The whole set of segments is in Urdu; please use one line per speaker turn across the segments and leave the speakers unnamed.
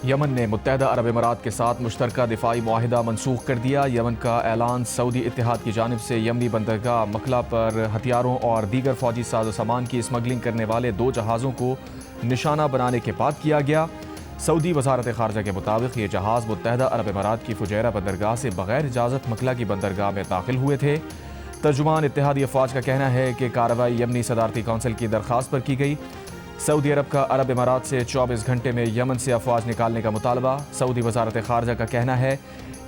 یمن نے متحدہ عرب امارات کے ساتھ مشترکہ دفاعی معاہدہ منسوخ کر دیا۔ یمن کا اعلان سعودی اتحاد کی جانب سے یمنی بندرگاہ مکلا پر ہتھیاروں اور دیگر فوجی ساز و سامان کی اسمگلنگ کرنے والے 2 جہازوں کو نشانہ بنانے کے بعد کیا گیا۔ سعودی وزارت خارجہ کے مطابق یہ جہاز متحدہ عرب امارات کی فجیرہ بندرگاہ سے بغیر اجازت مکلا کی بندرگاہ میں داخل ہوئے تھے۔ ترجمان اتحادی افواج کا کہنا ہے کہ کارروائی یمنی صدارتی کونسل کی درخواست پر کی گئی۔ سعودی عرب کا عرب امارات سے 24 گھنٹے میں یمن سے افواج نکالنے کا مطالبہ۔ سعودی وزارت خارجہ کا کہنا ہے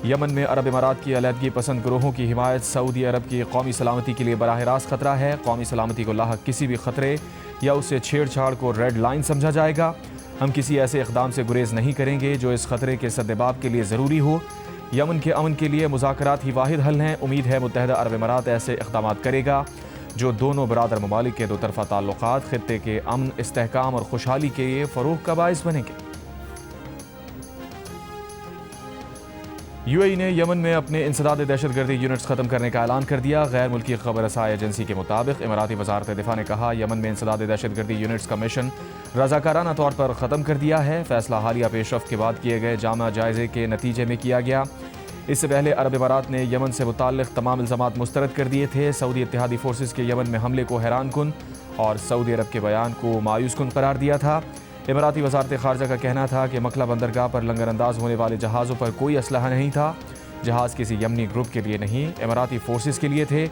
یمن میں عرب امارات کی علیحدگی پسند گروہوں کی حمایت سعودی عرب کی قومی سلامتی کے لیے براہ راست خطرہ ہے۔ قومی سلامتی کو لاحق کسی بھی خطرے یا اس سے چھیڑ چھاڑ کو ریڈ لائن سمجھا جائے گا۔ ہم کسی ایسے اقدام سے گریز نہیں کریں گے جو اس خطرے کے سدباب کے لیے ضروری ہو۔ یمن کے امن کے لیے مذاکرات ہی واحد حل ہیں۔ امید ہے متحدہ عرب امارات ایسے اقدامات کرے گا جو دونوں برادر ممالک کے 2 طرفہ تعلقات، خطے کے امن، استحکام اور خوشحالی کے لیے فروغ کا باعث بنیں گے۔ یو اے ای نے یمن میں اپنے انسداد دہشت گردی یونٹس ختم کرنے کا اعلان کر دیا۔ غیر ملکی خبر رساں ایجنسی کے مطابق اماراتی وزارت دفاع نے کہا یمن میں انسداد دہشت گردی یونٹس کا مشن رضاکارانہ طور پر ختم کر دیا ہے۔ فیصلہ حالیہ پیش رفت کے بعد کیے گئے جامع جائزے کے نتیجے میں کیا گیا۔ اس سے پہلے عرب امارات نے یمن سے متعلق تمام الزامات مسترد کر دیے تھے۔ سعودی اتحادی فورسز کے یمن میں حملے کو حیران کن اور سعودی عرب کے بیان کو مایوس کن قرار دیا تھا۔ اماراتی وزارت خارجہ کا کہنا تھا کہ مکلا بندرگاہ پر لنگر انداز ہونے والے جہازوں پر کوئی اسلحہ نہیں تھا۔ جہاز کسی یمنی گروپ کے لیے نہیں، اماراتی فورسز کے لیے تھے۔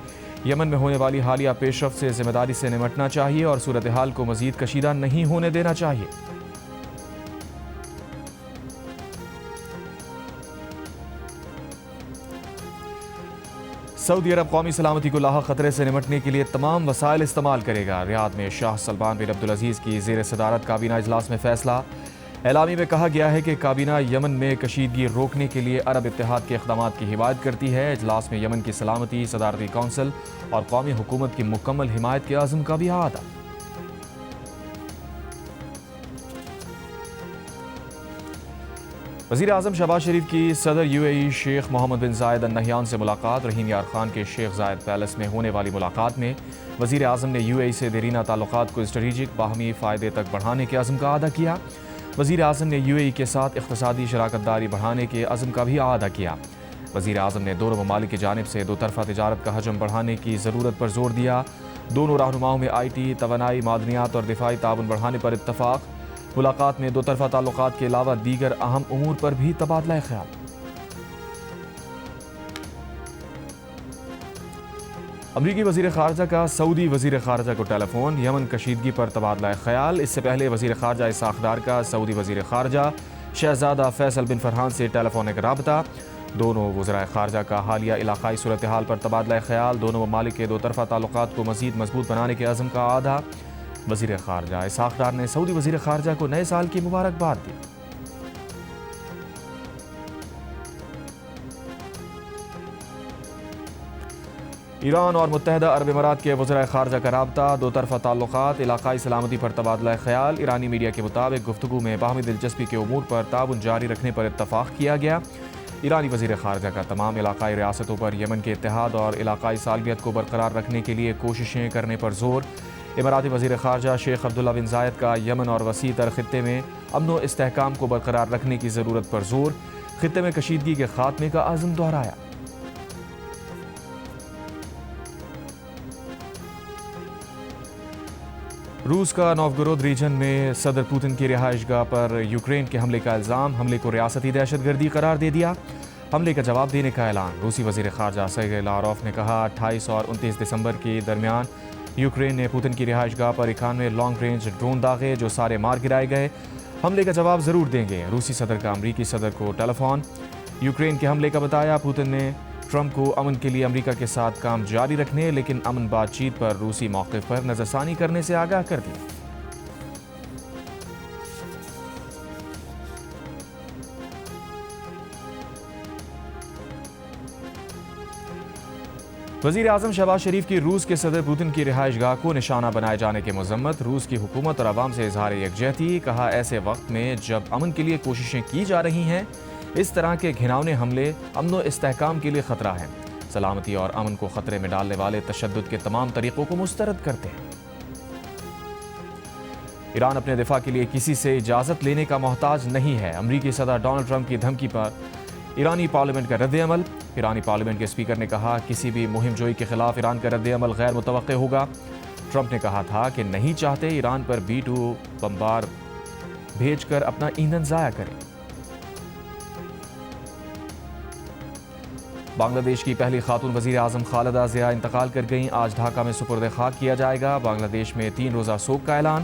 یمن میں ہونے والی حالیہ پیش رفت سے ذمہ داری سے نمٹنا چاہیے اور صورتحال کو مزید کشیدہ نہیں ہونے دینا چاہیے۔ سعودی عرب قومی سلامتی کو لاحق خطرے سے نمٹنے کے لیے تمام وسائل استعمال کرے گا۔ ریاض میں شاہ سلمان بن عبدالعزیز کی زیر صدارت کابینہ اجلاس میں فیصلہ۔ اعلامیے میں کہا گیا ہے کہ کابینہ یمن میں کشیدگی روکنے کے لیے عرب اتحاد کے اقدامات کی حمایت کرتی ہے۔ اجلاس میں یمن کی سلامتی، صدارتی کونسل اور قومی حکومت کی مکمل حمایت کے عزم کا بھی اعادہ۔ وزیر اعظم شہباز شریف کی صدر یو اے ای شیخ محمد بن زائد ال نہیان سے ملاقات۔ رحیم یار خان کے شیخ زائد پیلس میں ہونے والی ملاقات میں وزیر اعظم نے یو اے ای سے دیرینہ تعلقات کو اسٹریٹجک باہمی فائدے تک بڑھانے کے عزم کا اعادہ کیا۔ وزیر اعظم نے یو اے ای کے ساتھ اقتصادی شراکت داری بڑھانے کے عزم کا بھی اعادہ کیا۔ وزیر اعظم نے دونوں ممالک کی جانب سے 2 طرفہ تجارت کا حجم بڑھانے کی ضرورت پر زور دیا۔ دونوں رہنماؤں میں آئی ٹی، توانائی، معدنیات اور دفاعی تعاون بڑھانے پر اتفاق۔ ملاقات میں 2 طرفہ تعلقات کے علاوہ دیگر اہم امور پر بھی تبادلہ خیال۔ امریکی وزیر خارجہ کا سعودی وزیر خارجہ کو ٹیلی فون۔ یمن کشیدگی پر تبادلہ خیال۔ اس سے پہلے وزیر خارجہ اسحاق ڈار کا سعودی وزیر خارجہ شہزادہ فیصل بن فرحان سے ٹیلی فونک رابطہ۔ دونوں وزرائے خارجہ کا حالیہ علاقائی صورتحال پر تبادلہ خیال۔ دونوں ممالک کے 2 طرفہ تعلقات کو مزید مضبوط بنانے کے عزم کا اعادہ۔ وزیر خارجہ اسحاق ڈار نے سعودی وزیر خارجہ کو نئے سال کی مبارکباد دی۔ ایران اور متحدہ عرب امارات کے وزرائے خارجہ کا رابطہ، 2 طرفہ تعلقات، علاقائی سلامتی پر تبادلہ خیال۔ ایرانی میڈیا کے مطابق گفتگو میں باہمی دلچسپی کے امور پر تعاون جاری رکھنے پر اتفاق کیا گیا۔ ایرانی وزیر خارجہ کا تمام علاقائی ریاستوں پر یمن کے اتحاد اور علاقائی سالمیت کو برقرار رکھنے کے لیے کوششیں کرنے پر زور۔ اماراتی وزیر خارجہ شیخ عبداللہ بن زائد کا یمن اور وسیع تر خطے میں امن و استحکام کو برقرار رکھنے کی ضرورت پر زور۔ خطے میں کشیدگی کے خاتمے کا عزم دہرایا۔ روس کا نووگورود ریجن میں صدر پوتن کی رہائش گاہ پر یوکرین کے حملے کا الزام۔ حملے کو ریاستی دہشت گردی قرار دے دیا۔ حملے کا جواب دینے کا اعلان۔ روسی وزیر خارجہ سرگئی لاروف نے کہا 28 اور 29 دسمبر کے درمیان یوکرین نے پوتن کی رہائش گاہ پر 91 لانگ رینج ڈرون داغے جو سارے مار گرائے گئے۔ حملے کا جواب ضرور دیں گے۔ روسی صدر کا امریکی صدر کو ٹیلی فون۔ یوکرین کے حملے کا بتایا۔ پوتن نے ٹرمپ کو امن کے لیے امریکہ کے ساتھ کام جاری رکھنے لیکن امن بات چیت پر روسی موقف پر نظر ثانی کرنے سے آگاہ کر دیا۔ وزیر اعظم شہباز شریف کی روس کے صدر پوتن کی رہائش گاہ کو نشانہ بنائے جانے کی مذمت۔ روس کی حکومت اور عوام سے اظہار یکجہتی۔ کہا ایسے وقت میں جب امن کے لیے کوششیں کی جا رہی ہیں اس طرح کے گھناؤنے حملے امن و استحکام کے لیے خطرہ ہیں۔ سلامتی اور امن کو خطرے میں ڈالنے والے تشدد کے تمام طریقوں کو مسترد کرتے ہیں۔ ایران اپنے دفاع کے لیے کسی سے اجازت لینے کا محتاج نہیں ہے۔ امریکی صدر ڈونلڈ ٹرمپ کی دھمکی پر ایرانی پارلیمنٹ کا رد عمل۔ ایرانی پارلیمنٹ کے اسپیکر نے کہا کسی بھی مہم جوئی کے خلاف ایران کا رد عمل غیر متوقع ہوگا۔ ٹرمپ نے کہا تھا کہ نہیں چاہتے ایران پر B-2 بمبار بھیج کر اپنا ایندھن ضائع کریں۔ بنگلہ دیش کی پہلی خاتون وزیر اعظم خالدہ ضیاء انتقال کر گئیں۔ آج ڈھاکہ میں سپرد خاک کیا جائے گا۔ بنگلہ دیش میں 3 روزہ سوگ کا اعلان۔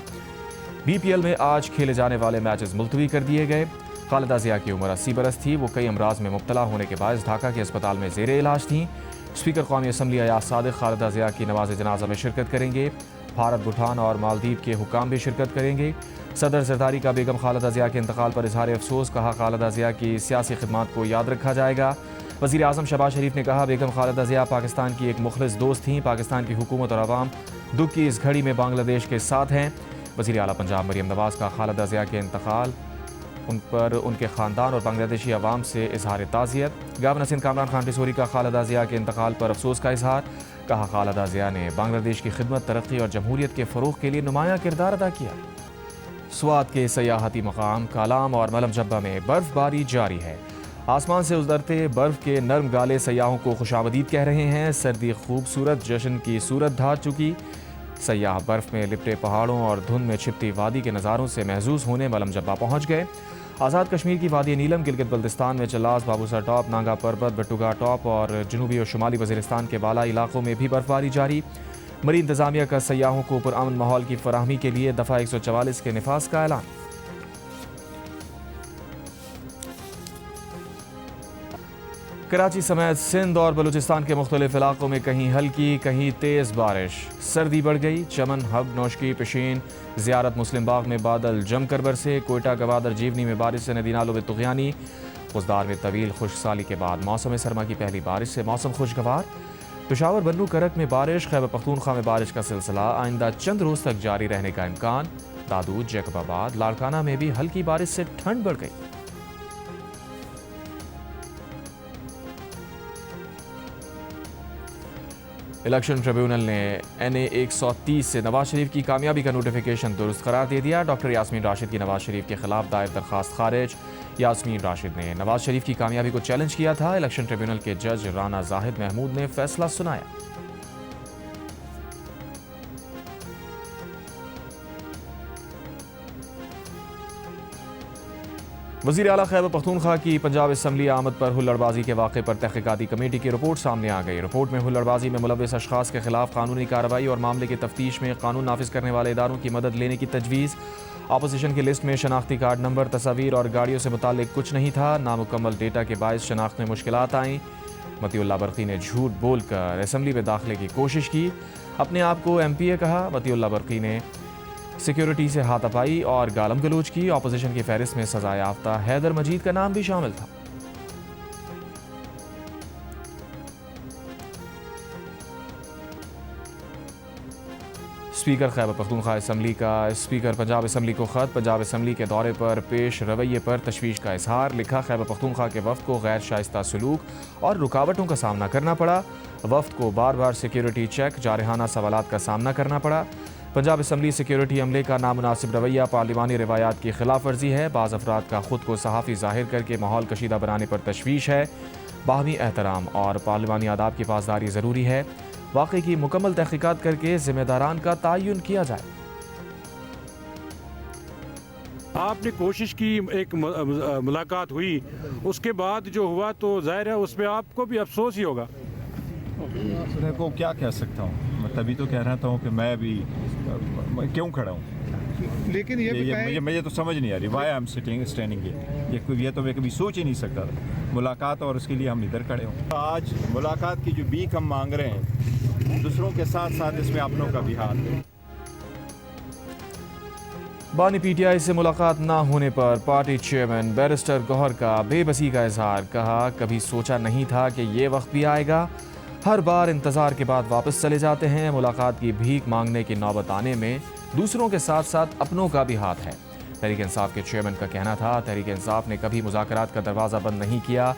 BPL میں آج کھیلے جانے والے میچز ملتوی کر دیے گئے۔ خالدہ ضیاء کی عمر 80 برس تھی۔ وہ کئی امراض میں مبتلا ہونے کے باعث ڈھاکہ کے اسپتال میں زیر علاج تھیں۔ اسپیکر قومی اسمبلی ایاز صادق خالدہ ضیاء کی نماز جنازہ میں شرکت کریں گے۔ بھارت، بھوٹان اور مالدیپ کے حکام بھی شرکت کریں گے۔ صدر زرداری کا بیگم خالدہ ضیاء کے انتقال پر اظہار افسوس، کہا خالدہ ضیاء کی سیاسی خدمات کو یاد رکھا جائے گا۔ وزیر اعظم شہباز شریف نے کہا بیگم خالدہ ضیاء پاکستان کی ایک مخلص دوست تھیں۔ پاکستان کی حکومت اور عوام دکھ کی اس گھڑی میں بنگلہ دیش کے ساتھ ہیں۔ وزیر اعلیٰ پنجاب مریم نواز کا خالدہ ضیاء کے انتقال پر ان کے خاندان اور بنگلہ دیشی عوام سے اظہار تعزیت۔ گورنر سندھ کامران خان ٹیسوری کا خالدہ ضیاء کے انتقال پر افسوس کا اظہار، کہا خالدہ ضیاء نے بنگلہ دیش کی خدمت، ترقی اور جمہوریت کے فروغ کے لیے نمایاں کردار ادا کیا۔ سوات کے سیاحتی مقام کالام اور ملم جبہ میں برف باری جاری ہے۔ آسمان سے اترتے برف کے نرم گالے سیاحوں کو خوش آمدید کہہ رہے ہیں۔ سردی خوبصورت جشن کی صورت دھار چکی۔ سیاح برف میں لپٹے پہاڑوں اور دھند میں چھپتی وادی کے نظاروں سے محظوظ ہونے ملم جبہ پہنچ گئے۔ آزاد کشمیر کی وادی نیلم، گلگت بلتستان میں چلاس، بابوسا ٹاپ، نانگا پربت، بٹوگا ٹاپ اور جنوبی اور شمالی وزیرستان کے بالائی علاقوں میں بھی برف باری جاری۔ مری انتظامیہ کا سیاحوں کو پرامن ماحول کی فراہمی کے لیے دفعہ 144 کے نفاذ کا اعلان۔ کراچی سمیت سندھ اور بلوچستان کے مختلف علاقوں میں کہیں ہلکی کہیں تیز بارش، سردی بڑھ گئی۔ چمن، ہب، نوشکی، پشین، زیارت، مسلم باغ میں بادل جم کر برسے۔ کوئٹہ، گوادر، جیونی میں بارش سے ندی نالوں میں طغیانی۔ خضدار میں طویل خشک سالی کے بعد موسم سرما کی پہلی بارش سے موسم خوشگوار۔ پشاور، بنو، کرک میں بارش۔ خیبر پختونخوا میں بارش کا سلسلہ آئندہ چند روز تک جاری رہنے کا امکان۔ دادود، جیکب آباد، لاڑکانہ میں بھی ہلکی بارش سے ٹھنڈ بڑھ گئی۔ الیکشن ٹریبیونل نے NA 130 سے نواز شریف کی کامیابی کا نوٹیفیکیشن درست قرار دے دیا۔ ڈاکٹر یاسمین راشد کی نواز شریف کے خلاف دائر درخواست خارج۔ یاسمین راشد نے نواز شریف کی کامیابی کو چیلنج کیا تھا۔ الیکشن ٹریبیونل کے جج رانا زاہد محمود نے فیصلہ سنایا۔ وزیر اعلیٰ خیبر پختونخوا کی پنجاب اسمبلی آمد پر ہلڑ بازی کے واقعے پر تحقیقاتی کمیٹی کی رپورٹ سامنے آ گئی۔ رپورٹ میں ہلڑ بازی میں ملوث اشخاص کے خلاف قانونی کارروائی اور معاملے کی تفتیش میں قانون نافذ کرنے والے اداروں کی مدد لینے کی تجویز۔ اپوزیشن کی لسٹ میں شناختی کارڈ نمبر، تصاویر اور گاڑیوں سے متعلق کچھ نہیں تھا۔ نامکمل ڈیٹا کے باعث شناخت میں مشکلات آئیں۔ متی اللہ برقی نے جھوٹ بول کر اسمبلی میں داخلے کی کوشش کی، اپنے آپ کو MPA کہا۔ متی اللہ برقی نے سیکیورٹی سے ہاتھ اپائی اور گالم گلوچ کی۔ اپوزیشن کی فہرست میں سزا یافتہ حیدر مجید کا نام بھی شامل تھا۔ اسپیکر خیبر پختونخوا اسمبلی کا اسپیکر پنجاب اسمبلی کو خط۔ پنجاب اسمبلی کے دورے پر پیش رویے پر تشویش کا اظہار، لکھا خیبر پختونخوا کے وفد کو غیر شائستہ سلوک اور رکاوٹوں کا سامنا کرنا پڑا۔ وفد کو بار بار سیکیورٹی چیک، جارحانہ سوالات کا سامنا کرنا پڑا۔ پنجاب اسمبلی سیکیورٹی عملے کا نامناسب رویہ پارلیمانی روایات کی خلاف ورزی ہے۔ بعض افراد کا خود کو صحافی ظاہر کر کے ماحول کشیدہ بنانے پر تشویش ہے۔ باہمی احترام اور پارلیمانی آداب کی پاسداری ضروری ہے۔ واقعے کی مکمل تحقیقات کر کے ذمہ داران کا تعین کیا جائے۔
آپ نے کوشش کی، ایک ملاقات ہوئی، اس کے بعد جو ہوا تو ظاہر ہے اس پہ آپ کو بھی افسوس ہی ہوگا۔
کو کیا کہہ سکتا ہوں، میں تبھی تو کہہ رہا ہوں کہ میں ابھی کیوں کھڑا ہوں،
لیکن یہ
مجھے تو سمجھ نہیں آ رہی وائی ایم اسٹینڈنگ یہ تو میں کبھی سوچ ہی نہیں سکتا ملاقات، اور اس کے لیے ہم ادھر کھڑے ہوں۔ آج ملاقات کی جو بیک ہم مانگ رہے ہیں، دوسروں کے ساتھ ساتھ اس میں اپنوں کا بھی ہاتھ ہے۔
بانی PTI سے ملاقات نہ ہونے پر پارٹی چیئرمین بیرسٹر گوہر کا بے بسی کا اظہار، کہا کبھی سوچا نہیں تھا کہ یہ وقت بھی آئے گا، ہر بار انتظار کے بعد واپس چلے جاتے ہیں۔ ملاقات کی بھیک مانگنے کی نوبت آنے میں دوسروں کے ساتھ ساتھ اپنوں کا بھی ہاتھ ہے۔ تحریک انصاف کے چیئرمین کا کہنا تھا تحریک انصاف نے کبھی مذاکرات کا دروازہ بند نہیں کیا،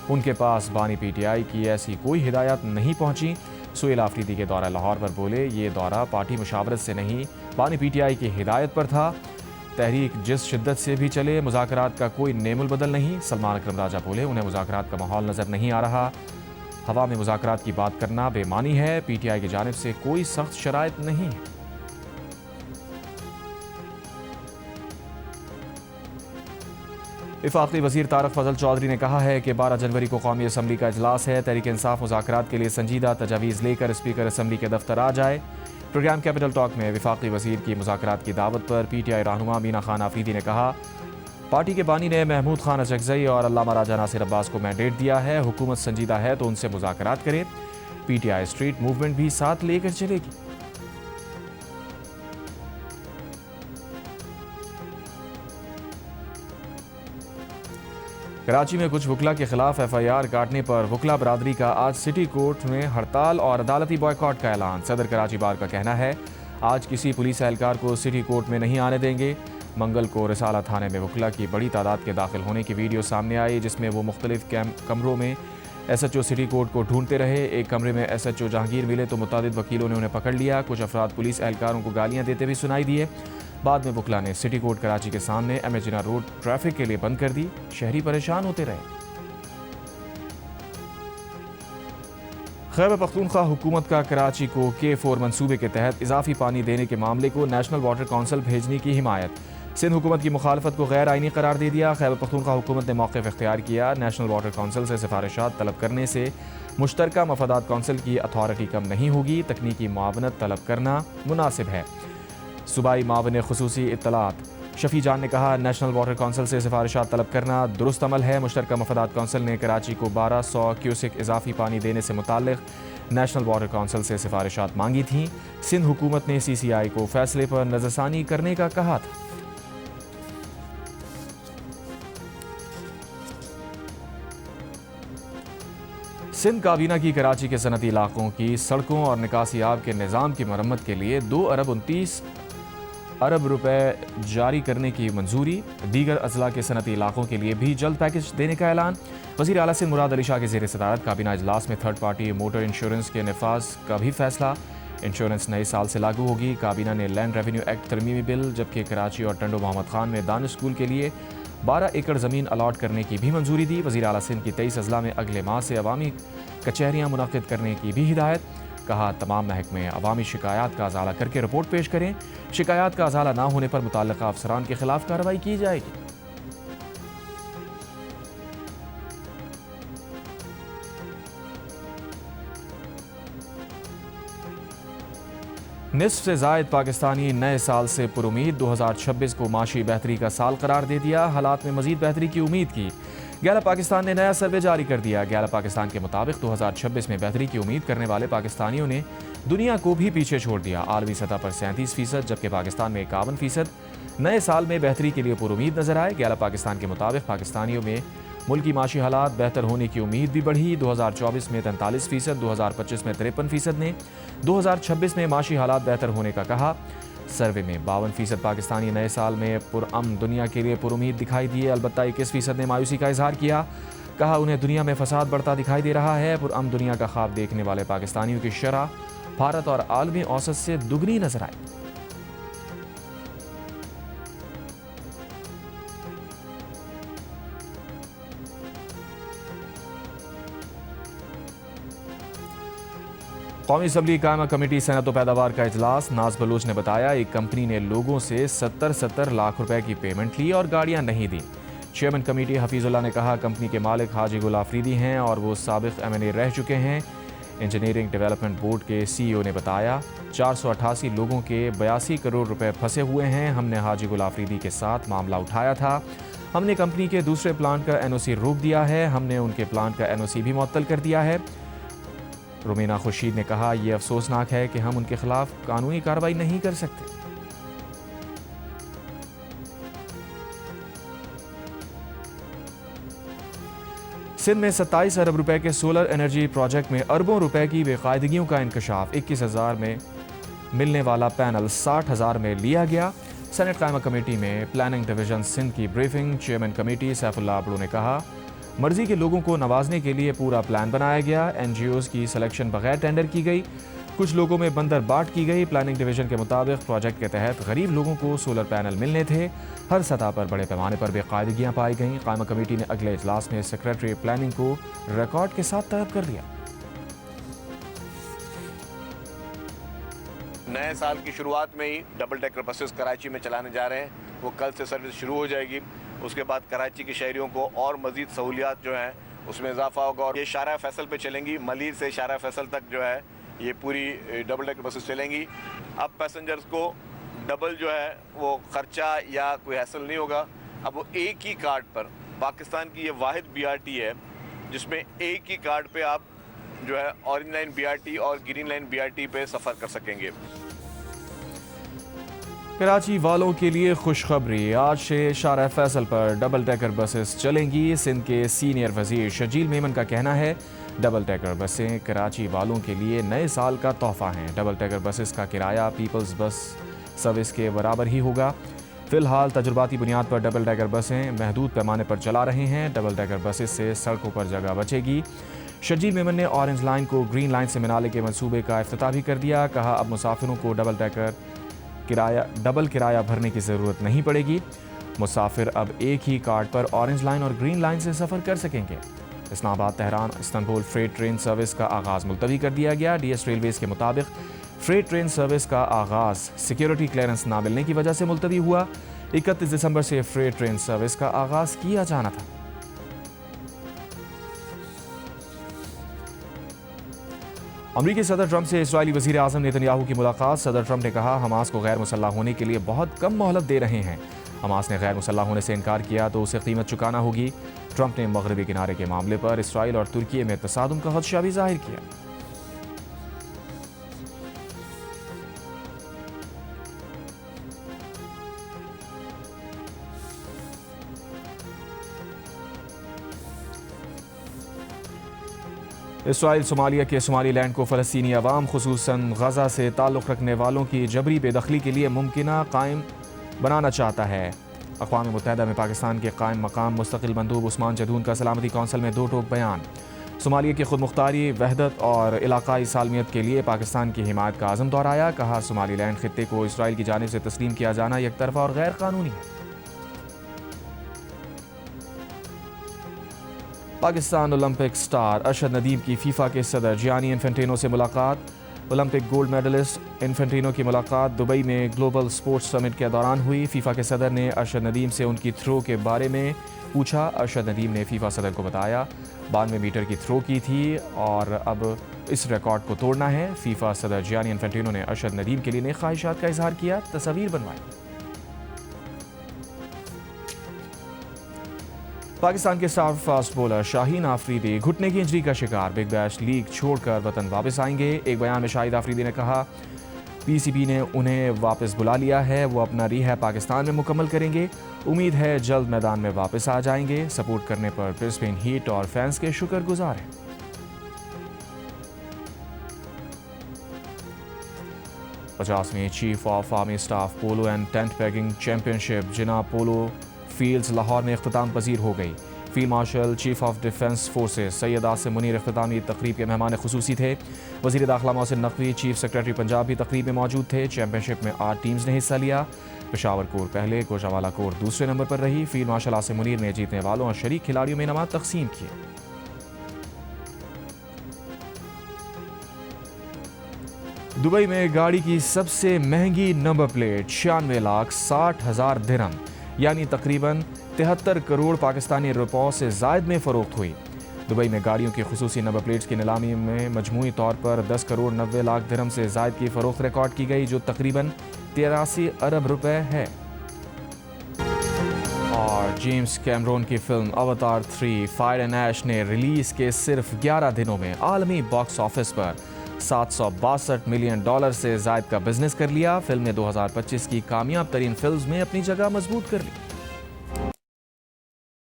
ان کے پاس بانی PTI کی ایسی کوئی ہدایات نہیں پہنچی۔ سہیل آفریدی کے دورہ لاہور پر بولے، یہ دورہ پارٹی مشاورت سے نہیں، بانی پی ٹی آئی کی ہدایت پر تھا۔ تحریک جس شدت سے بھی چلے، مذاکرات کا کوئی نیم البدل نہیں۔ سلمان اکرم راجہ بولے، انہیں مذاکرات کا ماحول نظر نہیں آ رہا، ہوا میں مذاکرات کی بات کرنا بے معنی ہے، پی ٹی آئی کی جانب سے کوئی سخت شرائط نہیں ہے۔ وفاقی وزیر طارق فضل چودھری نے کہا ہے کہ 12 جنوری کو قومی اسمبلی کا اجلاس ہے، تحریک انصاف مذاکرات کے لیے سنجیدہ تجاویز لے کر اسپیکر اسمبلی کے دفتر آ جائے۔ پروگرام کیپٹل ٹاک میں وفاقی وزیر کی مذاکرات کی دعوت پر پی ٹی آئی رہنما مینا خان آفریدی نے کہا، پارٹی کے بانی نے محمود خان اچکزئی اور علامہ راجہ ناصر عباس کو مینڈیٹ دیا ہے، حکومت سنجیدہ ہے تو ان سے مذاکرات کرے، P T I street movement بھی ساتھ لے کر چلے گی۔ کراچی میں کچھ وکلا کے خلاف ایف آئی آر کاٹنے پر وکلا برادری کا آج سٹی کورٹ میں ہڑتال اور عدالتی بائیکاٹ کا اعلان۔ صدر کراچی بار کا کہنا ہے، آج کسی پولیس اہلکار کو سٹی کورٹ میں نہیں آنے دیں گے۔ منگل کو رسالہ تھانے میں وکلا کی بڑی تعداد کے داخل ہونے کی ویڈیو سامنے آئی، جس میں وہ مختلف کمروں میں S H O city court کو ڈھونڈتے رہے۔ ایک کمرے میں ایس ایچ او جہانگیر ملے تو متعدد وکیلوں نے انہیں پکڑ لیا، کچھ افراد پولیس اہلکاروں کو گالیاں دیتے بھی سنائی دیے۔ بعد میں وکلا نے سٹی کورٹ کراچی کے سامنے امیجنا روڈ ٹریفک کے لیے بند کر دی، شہری پریشان ہوتے رہے۔ خیبر پختونخوا حکومت کا کراچی کو K4 منصوبے کے تحت اضافی پانی دینے کے معاملے کو نیشنل واٹر کونسل بھیجنے کی حمایت۔ سندھ حکومت کی مخالفت کو غیر آئینی قرار دے دیا۔ خیبر پختونخوا حکومت نے موقف اختیار کیا، نیشنل واٹر کونسل سے سفارشات طلب کرنے سے مشترکہ مفادات کونسل کی اتھارٹی کم نہیں ہوگی، تکنیکی معاونت طلب کرنا مناسب ہے۔ صوبائی معاون خصوصی اطلاعات شفیع جان نے کہا، نیشنل واٹر کونسل سے سفارشات طلب کرنا درست عمل ہے۔ مشترکہ مفادات کونسل نے کراچی کو 1200 کیوسک اضافی پانی دینے سے متعلق نیشنل واٹر کونسل سے سفارشات مانگی تھیں۔ سندھ حکومت نے سی سی آئی کو فیصلے پر نظرثانی کرنے کا کہا تھا۔ سندھ کابینہ کی کراچی کے صنعتی علاقوں کی سڑکوں اور نکاسی آب کے نظام کی مرمت کے لیے 2 ارب 29 ارب روپے جاری کرنے کی منظوری۔ دیگر اضلاع کے صنعتی علاقوں کے لیے بھی جلد پیکج دینے کا اعلان۔ وزیر اعلیٰ سندھ مراد علی شاہ کے زیر صدارت کابینہ اجلاس میں تھرڈ پارٹی موٹر انشورنس کے نفاذ کا بھی فیصلہ۔ انشورنس نئے سال سے لاگو ہوگی۔ کابینہ نے لینڈ ریونیو ایکٹ ترمیمی بل، جبکہ کراچی اور ٹنڈو محمد خان میں دانش اسکول کے لیے 12 ایکڑ زمین الاٹ کرنے کی بھی منظوری دی۔ وزیر اعلیٰ سندھ کی 23 اضلاع میں اگلے ماہ سے عوامی کچہریاں منعقد کرنے کی بھی ہدایت۔ کہا، تمام محکمے عوامی شکایات کا ازالہ کر کے رپورٹ پیش کریں، شکایات کا ازالہ نہ ہونے پر متعلقہ افسران کے خلاف کارروائی کی جائے گی۔ نصف سے زائد پاکستانی نئے سال سے پر امید، 2026 کو معاشی بہتری کا سال قرار دے دیا، حالات میں مزید بہتری کی امید کی۔ گیلا پاکستان نے نیا سروے جاری کر دیا۔ گیلا پاکستان کے مطابق 2026 میں بہتری کی امید کرنے والے پاکستانیوں نے دنیا کو بھی پیچھے چھوڑ دیا۔ عالمی سطح پر 37%، جبکہ پاکستان میں 51% نئے سال میں بہتری کے لیے پر امید نظر آئے۔ گیلا پاکستان کے مطابق پاکستانیوں میں ملکی معاشی حالات بہتر ہونے کی امید بھی بڑھی۔ 2024 میں 43%، 2025 میں 53% نے 2026 میں معاشی حالات بہتر ہونے کا کہا۔ سروے میں 52% پاکستانی نئے سال میں پرامن دنیا کے لیے پر امید دکھائی دیے، البتہ 21% نے مایوسی کا اظہار کیا۔ کہا، انہیں دنیا میں فساد بڑھتا دکھائی دے رہا ہے۔ پرامن دنیا کا خواب دیکھنے والے پاکستانیوں کی شرح بھارت اور عالمی اوسط سے دگنی نظر آئی۔ قومی اسمبلی قائمہ کمیٹی صنعت و پیداوار کا اجلاس۔ ناز بلوچ نے بتایا، ایک کمپنی نے لوگوں سے 70 لاکھ روپے کی پیمنٹ لی اور گاڑیاں نہیں دیں۔ چیئرمین کمیٹی حفیظ اللہ نے کہا، کمپنی کے مالک حاجی گل آفریدی ہیں اور وہ سابق MNA رہ چکے ہیں۔ انجینئرنگ ڈیولپمنٹ بورڈ کے CEO نے بتایا، 488 لوگوں کے 82 کروڑ روپے پھنسے ہوئے ہیں۔ ہم نے حاجی گل آفریدی کے ساتھ معاملہ اٹھایا تھا۔ ہم نے کمپنی کے دوسرے پلانٹ کا NOC روک دیا ہے۔ ہم نے ان کے پلانٹ کا NOC بھی معطل کر دیا ہے۔ رومینا خورشید نے کہا، یہ افسوسناک ہے کہ ہم ان کے خلاف قانونی کارروائی نہیں کر سکتے۔ سندھ میں 27 ارب روپے کے سولر انرجی پروجیکٹ میں اربوں روپے کی بے قاعدگیوں کا انکشاف۔ 21,000 میں ملنے والا پینل 60,000 میں لیا گیا۔ سینٹ قائمہ کمیٹی میں پلاننگ ڈویژن سندھ کی briefing. Chairman committee Saif Ullah Abro نے کہا، مرضی کے لوگوں کو نوازنے کے لیے پورا پلان بنایا گیا. NGOs کی سلیکشن بغیر ٹینڈر کی گئی. کچھ لوگوں میں بندر باٹ کی گئی. پلاننگ ڈویژن کے مطابق پروجیکٹ کے تحت غریب لوگوں کو سولر پینل ملنے تھے. ہر سطح پر بڑے پیمانے پر بے قاعدگیاں پائی گئیں. قائمہ کمیٹی نے اگلے اجلاس میں سیکریٹری پلاننگ کو ریکارڈ کے ساتھ طلب کر دیا.
نئے سال کی شروعات میں ہی ڈبل ڈیکر بسز کراچی میں چلانے جا رہے ہیں. وہ کل سے سروس شروع ہو جائے گی. اس کے بعد کراچی کے شہریوں کو اور مزید سہولیات جو ہیں اس میں اضافہ ہوگا. اور یہ شارع فیصل پہ چلیں گی. ملیر سے شارع فیصل تک جو ہے یہ پوری ڈبل ڈیکر بسز چلیں گی. اب پیسنجرز کو ڈبل جو ہے وہ خرچہ یا کوئی حاصل نہیں ہوگا. اب وہ ایک ہی کارڈ پر, پاکستان کی یہ واحد BRT ہے جس میں ایک ہی کارڈ پہ آپ جو ہے اورنج لائن BRT اور گرین لائن BRT پہ سفر کر سکیں گے.
کراچی والوں کے لیے خوشخبری. آج سے شارع فیصل پر ڈبل ڈیکر بسز چلیں گی. سندھ کے سینئر وزیر شجیل میمن کا کہنا ہے ڈبل ڈیکر بسیں کراچی والوں کے لیے نئے سال کا تحفہ ہیں. ڈبل ڈیکر بسز کا کرایہ پیپلز بس سروس کے برابر ہی ہوگا. فی الحال تجرباتی بنیاد پر ڈبل ڈیکر بسیں محدود پیمانے پر چلا رہے ہیں. ڈبل ڈیکر بسز سے سڑکوں پر جگہ بچے گی. شجیل میمن نے اورنج لائن کو گرین لائن سے ملانے کے منصوبے کا افتتاح بھی کر دیا. کہا اب مسافروں کو ڈبل کرایہ بھرنے کی ضرورت نہیں پڑے گی. مسافر اب ایک ہی کارڈ پر اورنج لائن اور گرین لائن سے سفر کر سکیں گے. Islamabad Tehran Istanbul freight train service کا آغاز ملتوی کر دیا گیا. DS ریلویز کے مطابق فریٹ ٹرین سروس کا آغاز سیکیورٹی کلیئرنس نہ ملنے کی وجہ سے ملتوی ہوا. 31 دسمبر سے فریٹ ٹرین سروس کا آغاز کیا جانا تھا. امریکی صدر ٹرمپ سے اسرائیلی وزیر اعظم نیتن یاہو کی ملاقات. صدر ٹرمپ نے کہا حماس کو غیر مسلح ہونے کے لیے بہت کم مہلت دے رہے ہیں. حماس نے غیر مسلح ہونے سے انکار کیا تو اسے قیمت چکانا ہوگی. ٹرمپ نے مغربی کنارے کے معاملے پر اسرائیل اور ترکی میں تصادم کا خدشہ بھی ظاہر کیا. اسرائیل صومالیہ کے صومالی لینڈ کو فلسطینی عوام خصوصاً غزہ سے تعلق رکھنے والوں کی جبری بے دخلی کے لیے ممکنہ قائم بنانا چاہتا ہے. اقوام متحدہ میں پاکستان کے قائم مقام مستقل مندوب عثمان جدون کا سلامتی کونسل میں دو ٹوک بیان. صومالیہ کی خود مختاری، وحدت اور علاقائی سالمیت کے لیے پاکستان کی حمایت کا عزم دہرایا. کہا صومالی لینڈ خطے کو اسرائیل کی جانب سے تسلیم کیا جانا یک طرفہ اور غیر قانونی ہے. پاکستان اولمپک سٹار ارشد ندیم کی فیفا کے صدر جیانی انفینٹینو سے ملاقات. اولمپک گولڈ میڈلسٹ انفینٹینو کی ملاقات دبئی میں گلوبل سپورٹس سمٹ کے دوران ہوئی. فیفا کے صدر نے ارشد ندیم سے ان کی تھرو کے بارے میں پوچھا. ارشد ندیم نے فیفا صدر کو بتایا 92 میٹر کی تھرو کی تھی اور اب اس ریکارڈ کو توڑنا ہے. فیفا صدر جیانی انفینٹینو نے ارشد ندیم کے لیے نیک خواہشات کا اظہار کیا، تصاویر بنوائی. پاکستان کے star fast bowler Shaheen Afridi گھٹنے کی انجری کا شکار. بگ بیش لیگ چھوڑ کر وطن واپس آئیں گے. ایک بیان میں شاہد آفریدی نے کہا PCB نے انہیں واپس بلا لیا ہے. وہ اپنا ریہاب پاکستان میں مکمل کریں گے. امید ہے جلد میدان میں واپس آ جائیں گے. سپورٹ کرنے پر برسبین ہیٹ اور فینس کے شکر گزار ہیں. پچاسویں chief of army staff polo and tent pegging championship جناب پولو فیلڈز لاہور میں اختتام پذیر ہو گئی. Field marshal chief of defence forces Syed Asim Munir اختتامی تقریب کے مہمان خصوصی تھے. وزیر داخلہ محسن نقوی چیف سیکرٹری پنجاب بھی تقریب میں موجود تھے. چیمپئن شپ میں 8 ٹیمز نے حصہ لیا. پشاور کور پہلے، گوجرانوالہ کور دوسرے نمبر پر رہی. فیلڈ مارشل عاصم منیر نے جیتنے والوں اور شریک کھلاڑیوں میں انعامات تقسیم کیے. دبئی میں گاڑی کی سب سے مہنگی نمبر پلیٹ 96,60,000 درہم یعنی تقریباً 73 کروڑ پاکستانی روپوں سے زائد میں فروخت ہوئی. دبئی میں گاڑیوں کی خصوصی نمبر پلیٹس کی نیلامی میں مجموعی طور پر 10 کروڑ 90 لاکھ درہم سے زائد کی فروخت ریکارڈ کی گئی، جو تقریباً 83 ارب روپے ہے. اور جیمز کیمرون کی فلم اواتار 3 فائر اینڈ ایش نے ریلیز کے صرف 11 دنوں میں عالمی باکس آفس پر $762 ملین سے زائد کا بزنس کر لیا. فلم نے 2025 کی کامیاب ترین فلمز میں اپنی جگہ مضبوط کر لی.